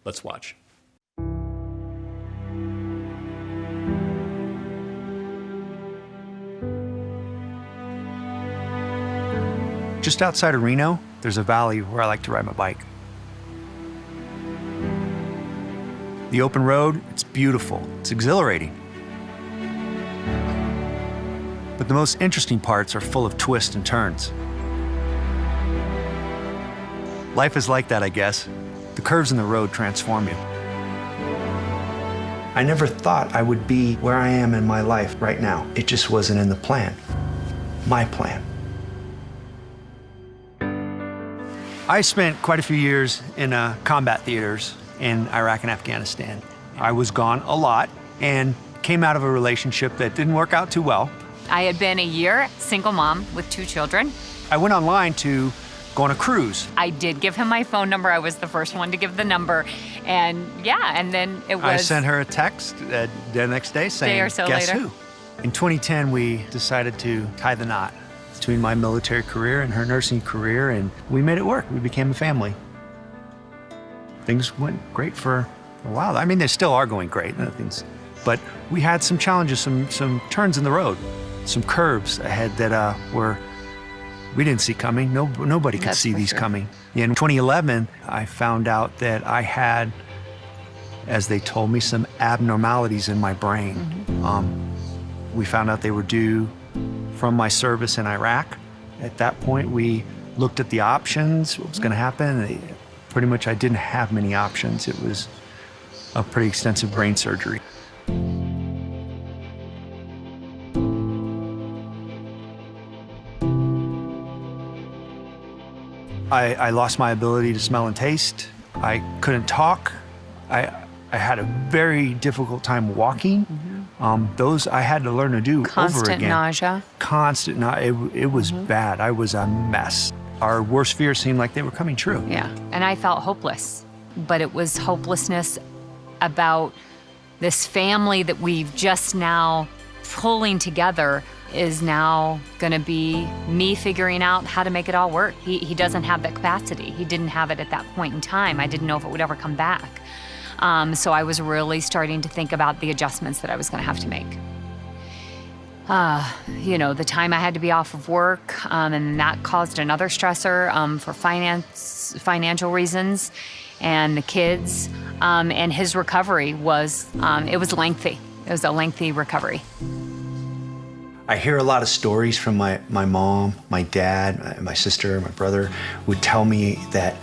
Let's watch. Just outside of Reno, there's a valley where I like to ride my bike. The open road, it's beautiful, it's exhilarating. But the most interesting parts are full of twists and turns. Life is like that, I guess. The curves in the road transform you. I never thought I would be where I am in my life right now. It just wasn't in the plan, my plan. I spent quite a few years in combat theaters in Iraq and Afghanistan. I was gone a lot and came out of a relationship that didn't work out too well. I had been a year single mom with 2 children. I went online to go on a cruise. I did give him my phone number. I was the first one to give the number. And yeah, and then it was... I sent her a text the next day saying, day or so guess later. who? In 2010, we decided to tie the knot between my military career and her nursing career, and we made it work. We became a family. Things went great for a while. I mean, they still are going great, but we had some challenges, some turns in the road, some curves ahead that we didn't see coming. Nobody could see these coming. In 2011, I found out that I had, as they told me, some abnormalities in my brain. We found out they were due from my service in Iraq. At that point, we looked at the options, what was gonna happen. Pretty much I didn't have many options. It was a pretty extensive brain surgery. I lost my ability to smell and taste. I couldn't talk. I had a very difficult time walking. Those I had to learn to do over again. Constant nausea. Constant nausea. It was bad. I was a mess. Our worst fears seemed like they were coming true. Yeah, and I felt hopeless. But it was hopelessness about this family that we've just now pulling together is now gonna be me figuring out how to make it all work. He doesn't have that capacity. He didn't have it at that point in time. I didn't know if it would ever come back. So I was really starting to think about the adjustments that I was gonna have to make. You know, the time I had to be off of work, and that caused another stressor for financial reasons, and the kids, and his recovery was, it was lengthy. It was a lengthy recovery. I hear a lot of stories from my mom, my dad, my sister, my brother would tell me that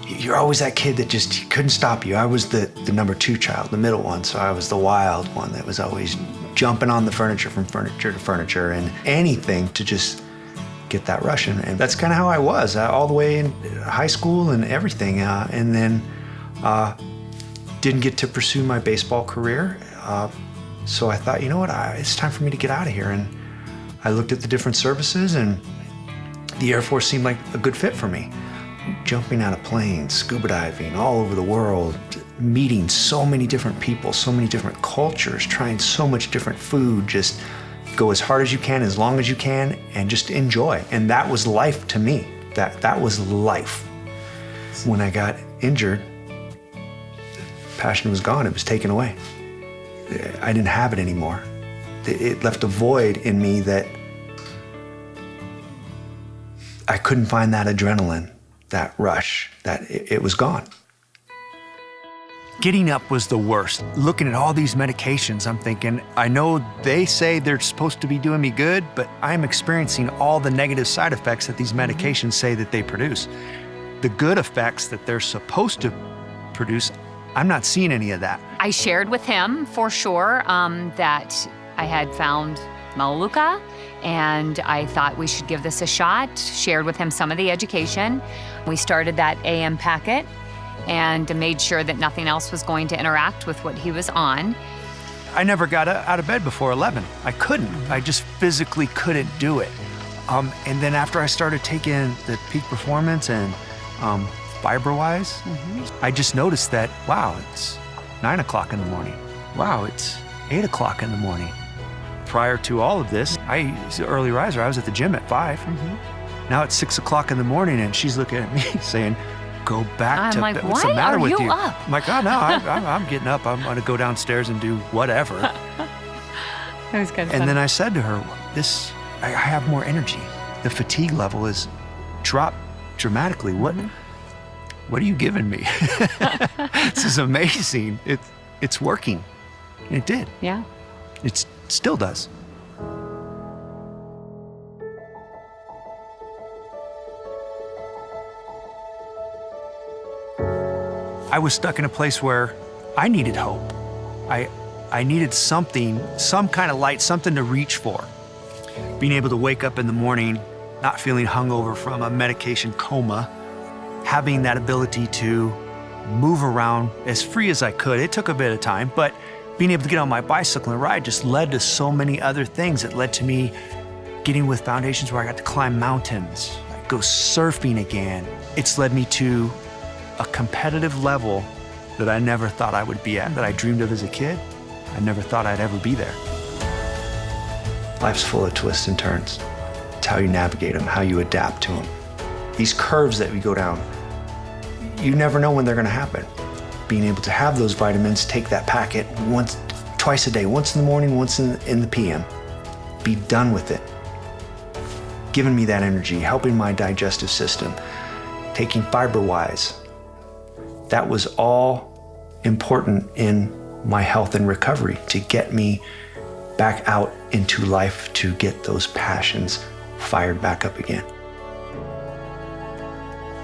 you're always that kid that just couldn't stop you. I was the number 2 child, the middle one, so I was the wild one that was always jumping on the furniture from furniture to furniture and anything to just get that rush. And that's kind of how I was all the way in high school and everything. And then didn't get to pursue my baseball career. So I thought, you know what, it's time for me to get out of here. And I looked at the different services, and the Air Force seemed like a good fit for me. Jumping out of planes, scuba diving all over the world, meeting so many different people, so many different cultures, trying so much different food, just go as hard as you can, as long as you can, and just enjoy. And that was life to me. That was life. When I got injured, passion was gone, it was taken away. I didn't have it anymore. It left a void in me that I couldn't find that adrenaline, that rush, that it was gone. Getting up was the worst. Looking at all these medications, I'm thinking, I know they say they're supposed to be doing me good, but I'm experiencing all the negative side effects that these medications say that they produce. The good effects that they're supposed to produce, I'm not seeing any of that. I shared with him for sure that I had found Melaleuca, and I thought we should give this a shot. Shared with him some of the education. We started that AM packet and made sure that nothing else was going to interact with what he was on. I never got out of bed before 11. I couldn't. I just physically couldn't do it. And then after I started taking the Peak Performance and FiberWise, I just noticed that, wow, it's 9 o'clock in the morning. Wow, it's 8 o'clock in the morning. Prior to all of this, I was an early riser. I was at the gym at 5. Now it's 6 o'clock in the morning, and she's looking at me saying, go back I'm to like, bed. What's the why matter are with you you? up? I'm like, oh no, I'm getting up. I'm gonna go downstairs and do whatever. It was good. And then I said to her, I have more energy. The fatigue level is dropped dramatically. What are you giving me? This is amazing. It's working. And it did. Yeah. It still does. I was stuck in a place where I needed hope. I needed something, some kind of light, something to reach for. Being able to wake up in the morning, not feeling hungover from a medication coma, having that ability to move around as free as I could. It took a bit of time, but being able to get on my bicycle and ride just led to so many other things. It led to me getting with foundations where I got to climb mountains, go surfing again. It's led me to a competitive level that I never thought I would be at, that I dreamed of as a kid. I never thought I'd ever be there. Life's full of twists and turns. It's how you navigate them, how you adapt to them. These curves that we go down, you never know when they're gonna happen. Being able to have those vitamins, take that packet twice a day, once in the morning, once in the PM. Be done with it. Giving me that energy, helping my digestive system, taking FiberWise. That was all important in my health and recovery to get me back out into life, to get those passions fired back up again.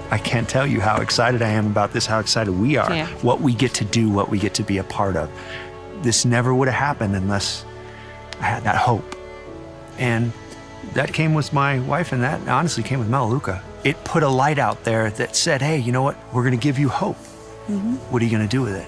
I can't tell you how excited I am about this, how excited we are, what we get to do, what we get to be a part of. This never would have happened unless I had that hope. And that came with my wife, and that honestly came with Melaleuca. It put a light out there that said, hey, you know what? We're gonna give you hope. What are you gonna do with it?